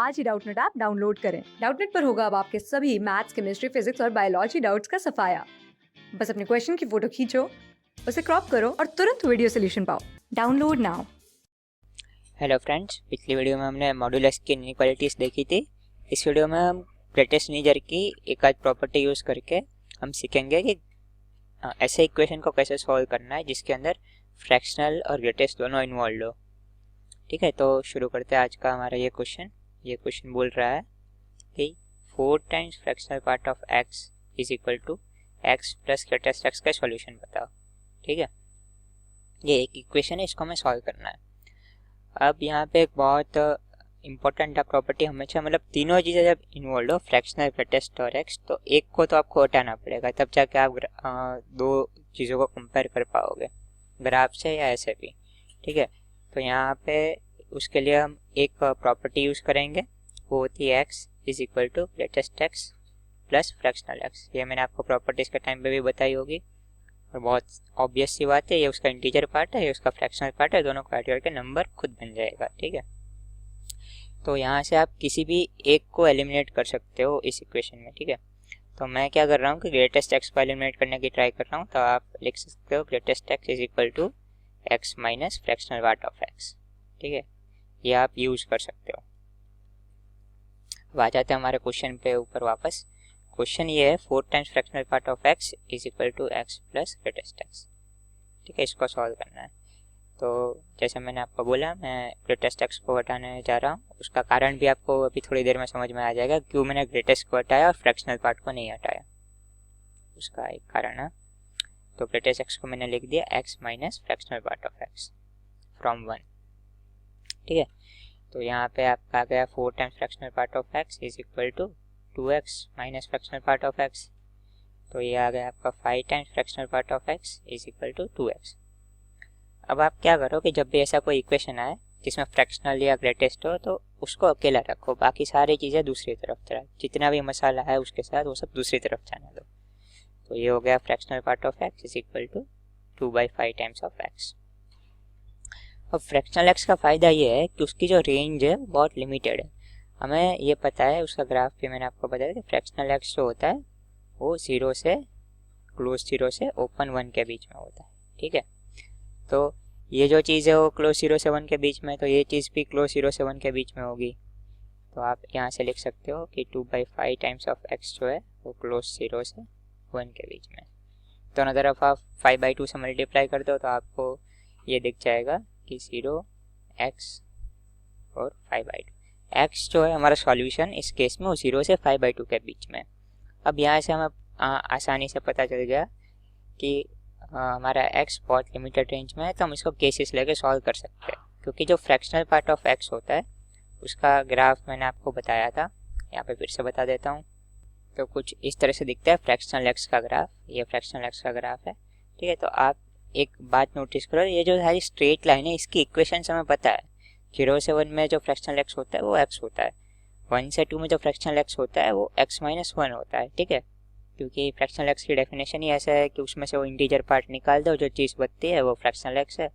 आज ही Doubtnut app download करें। Doubtnut पर होगा अब आपके सभी मैथ्स, केमिस्ट्री, फिजिक्स और बायोलॉजी डाउट्स का सफाया। बस अपने क्वेश्चन की फोटो खींचो, उसे क्रॉप करो और तुरंत वीडियो सोल्यूशन पाओ। Download now. हेलो फ्रेंड्स, पिछली वीडियो में हमने मॉड्यूलस की इनइक्वालिटीज़ देखी थी। इस वीडियो में हम ग्रेटेस्ट इंटीजर की एक आध प्रॉपर्टी यूज़ करके हम सीखेंगे कि ऐसे इक्वेशन को कैसे सॉल्व करना है जिसके अंदर फ्रैक्शनल और ग्रेटेस्ट दोनों इन्वॉल्व हो। ठीक है, तो शुरू करते हैं आज का हमारा ये क्वेश्चन बोल रहा है कि 4 times fractional part of x is equal to x plus greatest x का सॉल्यूशन बताओ। ठीक है, ये एक इक्वेशन है, इसको हमें सॉल्व करना है। अब यहाँ पे एक बहुत इम्पोर्टेंट प्रॉपर्टी हमेशा, मतलब तीनों चीज़ें जब इन्वॉल्व हो, फ्रैक्शनल, ग्रेटेस्ट और एक्स, तो एक को तो आपको हटाना पड़ेगा, तब जाके आप दो चीज़ों को कंपेयर कर पाओगे ग्राफ से या ऐसे भी। ठीक है, तो यहाँ पे उसके लिए हम एक प्रॉपर्टी यूज़ करेंगे, वो होती है x is equal to greatest x plus fractional x. ये मैंने आपको प्रॉपर्टीज़ के टाइम पे भी बताई होगी और बहुत ऑब्वियस सी बात है, ये उसका इंटीजर पार्ट है, ये उसका फ्रैक्शनल पार्ट है, दोनों को ऐड करके नंबर खुद बन जाएगा। ठीक है, तो यहाँ से आप किसी भी एक को एलिमिनेट कर सकते हो इस इक्वेशन में। ठीक है, तो मैं क्या कर रहा हूँ कि ग्रेटेस्ट एक्स को एलिमिनेट करने की ट्राई कर रहा हूँ, तो आप लिख सकते हो greatest x is equal to x minus fractional part of x. ठीक है, ये आप यूज कर सकते हो। अब आ जाते हैं हमारे क्वेश्चन पे ऊपर वापस। क्वेश्चन ये है 4 times fractional part of x is equal to x plus greatest x. ठीक है, इसको सॉल्व करना है। तो जैसे मैंने आपको बोला, मैं ग्रेटेस्ट एक्स को हटाने जा रहा हूँ। उसका कारण भी आपको अभी थोड़ी देर में समझ में आ जाएगा, क्यों मैंने ग्रेटेस्ट को हटाया और फ्रैक्शनल पार्ट को नहीं हटाया, उसका एक कारण है। तो ग्रेटेस्ट एक्स को मैंने लिख दिया x minus fractional part of x from 1। ठीक है, तो यहाँ पे आपका आ गया 4 times fractional part of x is equal to 2x minus fractional part of x. तो ये आ गया आपका 5 times fractional part of x is equal to 2x। अब आप क्या करो कि जब भी ऐसा कोई इक्वेशन आए जिसमें फ्रैक्शनल या ग्रेटेस्ट हो, तो उसको अकेला रखो, बाकी सारी चीज़ें दूसरी तरफ चला, जितना भी मसाला है उसके साथ वो सब दूसरी तरफ जाने दो। तो ये हो गया fractional part of x is equal to 2/5 times of x. अब फ्रैक्शनल एक्स का फ़ायदा ये है कि उसकी जो रेंज है बहुत लिमिटेड है। हमें ये पता है, उसका ग्राफ भी मैंने आपको बताया कि फ्रैक्शनल एक्स जो होता है वो ज़ीरो से क्लोज 0 से ओपन 1 के बीच में होता है। ठीक है, तो ये जो चीज़ है वो क्लोज 0 से 1 के बीच में, तो ये चीज़ भी क्लोज 0 से 1 के बीच में होगी। तो आप यहाँ से लिख सकते हो कि 2/5 टाइम्स ऑफ एक्स जो है वो क्लोज 0 से 1 के बीच में। दोनों तरफ आप 5/2 से मल्टीप्लाई कर दो तो आपको ये दिख जाएगा कि 0 x और 5/2। एक्स जो है हमारा सॉल्यूशन इस केस में वो 0 से 5/2 के बीच में। अब यहाँ से हमें आसानी से पता चल गया कि हमारा एक्स बहुत लिमिटेड रेंज में है, तो हम इसको केसेस लेके सॉल्व कर सकते हैं। क्योंकि जो फ्रैक्शनल पार्ट ऑफ एक्स होता है उसका ग्राफ मैंने आपको बताया था, यहाँ पे फिर से बता देता हूँ। तो कुछ इस तरह से दिखता है फ्रैक्शनल एक्स का ग्राफ, ये फ्रैक्शनल एक्स का ग्राफ है। ठीक है, तो आप एक बात नोटिस करो, ये जो सारी स्ट्रेट लाइन है इसकी इक्वेशन हमें पता है। 0 से 1 में जो फ्रैक्शनल एक्स होता है वो एक्स होता है, 1 से 2 में जो फ्रैक्शनल एक्स होता है वो एक्स माइनस 1 होता है। ठीक है, क्योंकि फ्रैक्शनल एक्स की डेफिनेशन ही ऐसा है कि उसमें से वो इंटीजर पार्ट निकाल दो, जो चीज़ बचती है वो फ्रैक्शनल एक्स है।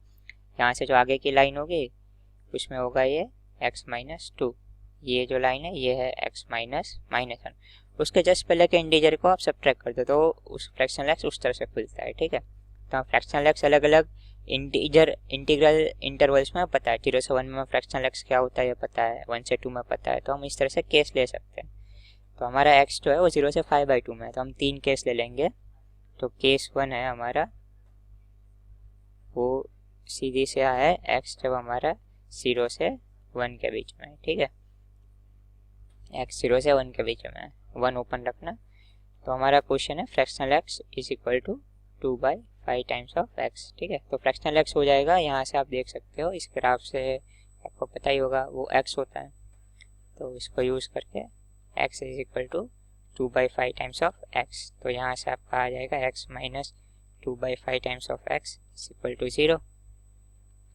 यहाँ से जो आगे की लाइन होगी उसमें होगा ये एक्स माइनस 2, ये जो लाइन है ये है एक्स माइनस -1। उसके जस्ट पहले के इंटीजर को आप सब्ट्रैक्ट कर दो तो उस फ्रैक्शनल एक्स उस तरह से खुलता है। ठीक है, तो फ्रैक्शनल एक्स अलग अलग इंटीग्रल इंटरवल्स में पता है। 0 से 1 में फ्रैक्शनल एक्स क्या होता है ये पता है, 1 से 2 में पता है, तो हम इस तरह से केस ले सकते हैं। तो हमारा एक्स जो है वो 0 से 5/2 में है, तो हम 3 केस ले लेंगे। तो केस 1 है हमारा वो सीधी से आया है एक्स जब हमारा 0 से 1 के बीच में है। ठीक है, एक्स 0 से 1 के बीच में है, 1 ओपन रखना। तो हमारा क्वेश्चन है fractional x is equal to 2/5 times of x. ठीक है, तो फ्रैक्शनल एक्स हो जाएगा, यहाँ से आप देख सकते हो इस ग्राफ से आपको पता ही होगा वो एक्स होता है। तो इसको यूज़ करके x is equal to 2/5 times of x, तो यहाँ से आपका आ जाएगा x minus 2/5 times of x is equal to 0।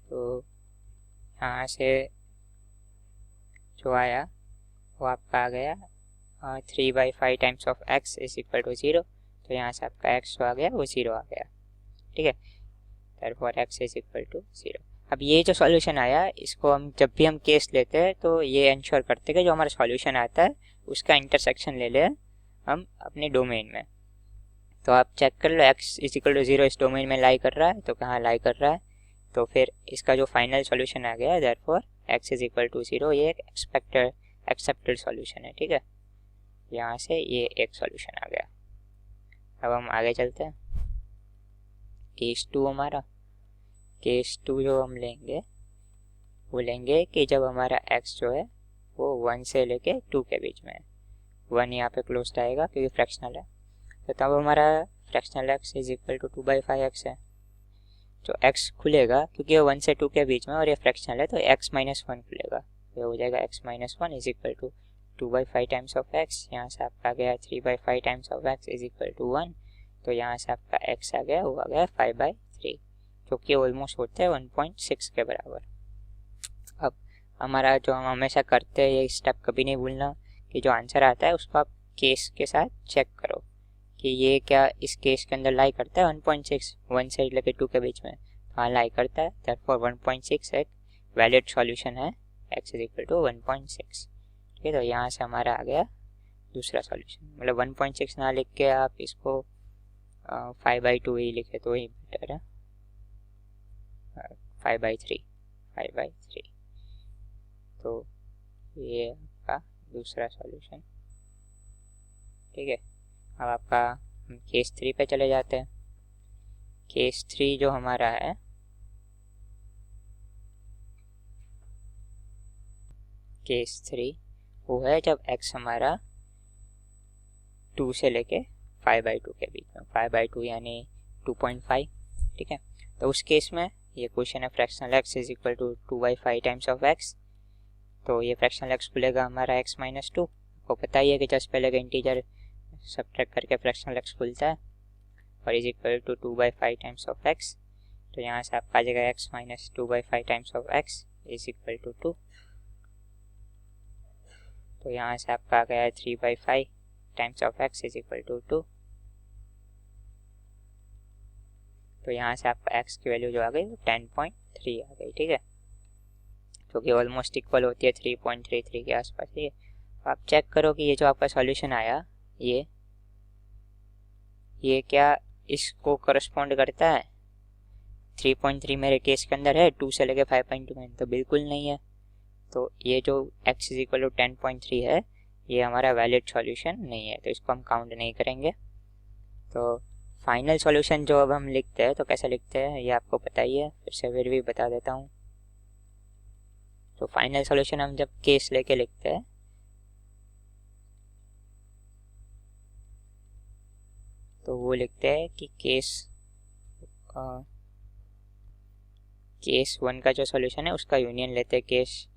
तो यहाँ से जो आया वो आपका आ गया 3/5 times of x is equal to 0। तो यहाँ से आपका एक्स जो आ गया वो 0 आ गया। ठीक है, therefore x is equal to 0। अब ये जो सॉल्यूशन आया, इसको हम जब भी हम केस लेते हैं तो ये इंश्योर करते हैं कि जो हमारा सॉल्यूशन आता है उसका इंटरसेक्शन ले ले हम अपने डोमेन में। तो आप चेक कर लो x इज इक्वल टू 0 इस डोमेन में लाई कर रहा है, तो कहाँ लाई कर रहा है, तो फिर इसका जो फाइनल सॉल्यूशन आ गया, therefore x is equal to 0, ये एक एक्सेप्टेड सॉल्यूशन है। ठीक है, यहाँ से ये एक सॉल्यूशन आ गया। अब हम आगे चलते हैं। केस 2 हमारा, केस 2 जो हम लेंगे वो लेंगे कि जब हमारा x जो है वो 1 से लेके 2 के बीच में है। 1 यहाँ पे क्लोज्ड आएगा क्योंकि फ्रैक्शनल है, तो तब हमारा fractional x is equal to 2/5x है। जो x खुलेगा क्योंकि ये 1 से 2 के बीच में और ये फ्रैक्शनल है, तो x माइनस 1 खुलेगा, तो हो जाएगा x minus 1 is equal to 2/5 times of x। यहाँ से आपका आ गया 3/5 times of x is equal to 1, तो यहाँ से आपका x आ गया, वो आ गया 5/3, जो कि ऑलमोस्ट होता है 1.6 के बराबर। अब हमारा जो हम हमेशा करते हैं, ये स्टेप कभी नहीं भूलना कि जो आंसर आता है उसको आप केस के साथ चेक करो कि ये क्या इस केस के अंदर लाई करता है 1.6, 1 से लेकर 2 के बीच में, हाँ लाई करता है, देयरफॉर 1.6 एक वैलिड सॉल्यूशन है, x इज इक्वल टू 1.6। ठीक है, तो यहाँ से हमारा आ गया दूसरा सॉल्यूशन। मतलब 1.6 ना लिख के आप इसको 5/2 ही लिखे तो ही बेटर है, 5/3। तो ये आपका दूसरा सॉल्यूशन। ठीक है, अब आपका हम केस 3 पे चले जाते हैं। केस 3 जो हमारा है, केस 3 वो है जब x हमारा 2 से लेके 5/2 के बीच में, 5/2 यानी 2.5। ठीक है, तो उस केस में ये क्वेश्चन है fractional x is equal to 2/5 times of x, तो ये फ्रैक्शनल x खुलेगा हमारा x माइनस 2। आपको पता ही है कि जस्ट पहले का इंटीजर सब्ट्रैक्ट करके फ्रैक्शनल x खुलता है, और is equal to 2/5 times of x, तो यहाँ से आपका आ जाएगा x minus 2/5 times of x is equal to 2, तो यहाँ से आपका आ गया 3/5 times of x is equal to 2, तो यहाँ से आपका x की वैल्यू जो आ गई वो 10.3 आ गई। ठीक है, जो कि ऑलमोस्ट इक्वल होती है 3.33 के आसपास। ठीक है, आप चेक करो कि ये जो आपका सॉल्यूशन आया ये क्या इसको करस्पॉन्ड करता है। 3.3 मेरे केस के अंदर है, 2 से लेके 5.2 में तो बिल्कुल नहीं है। तो ये जो x इज इक्वल टू 10.3 है, ये हमारा वैलिड सॉल्यूशन नहीं है, तो इसको हम काउंट नहीं करेंगे। तो फाइनल सॉल्यूशन जो अब हम लिखते हैं तो कैसे लिखते हैं ये आपको पता ही है, फिर भी बता देता हूँ। तो फाइनल सॉल्यूशन हम जब केस लेके लिखते हैं तो वो लिखते हैं कि केस 1 का जो सॉल्यूशन है उसका यूनियन लेते हैं केस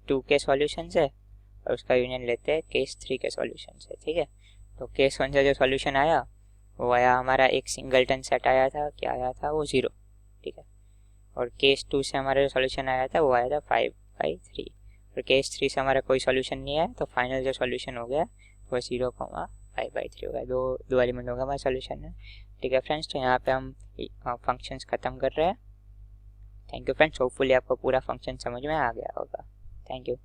2 के सॉल्यूशन से, और उसका यूनियन लेते हैं केस 3 के सॉल्यूशन से। ठीक है, तो केस 1 से जो सॉल्यूशन आया वो आया हमारा एक सिंगलटन सेट आया था, क्या आया था वो 0। ठीक है, और केस 2 से हमारा जो सॉल्यूशन आया था वो आया था 5/3, और केस 3 से हमारा कोई सॉल्यूशन नहीं आया, तो फाइनल जो सॉल्यूशन हो गया वो 0,5/3 हो गया। दो एलिमेंट होगा हमारा सॉल्यूशन में। ठीक है फ्रेंड्स, तो यहाँ पे हम फंक्शंस ख़त्म कर रहे हैं। थैंक यू फ्रेंड्स, होपफुली आपको पूरा फंक्शन समझ में आ गया होगा। Thank you.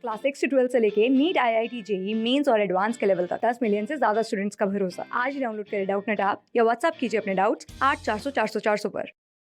क्लास 6 से 12 से लेके नीट, IIT, JEE मेंस और एडवांस के लेवल तक 10 मिलियन से ज्यादा स्टूडेंट्स का भरोसा। आज ही डाउनलोड करें डाउटनेट ऐप या व्हाट्सएप कीजिए अपने डाउट्स 8400 400 400 पर।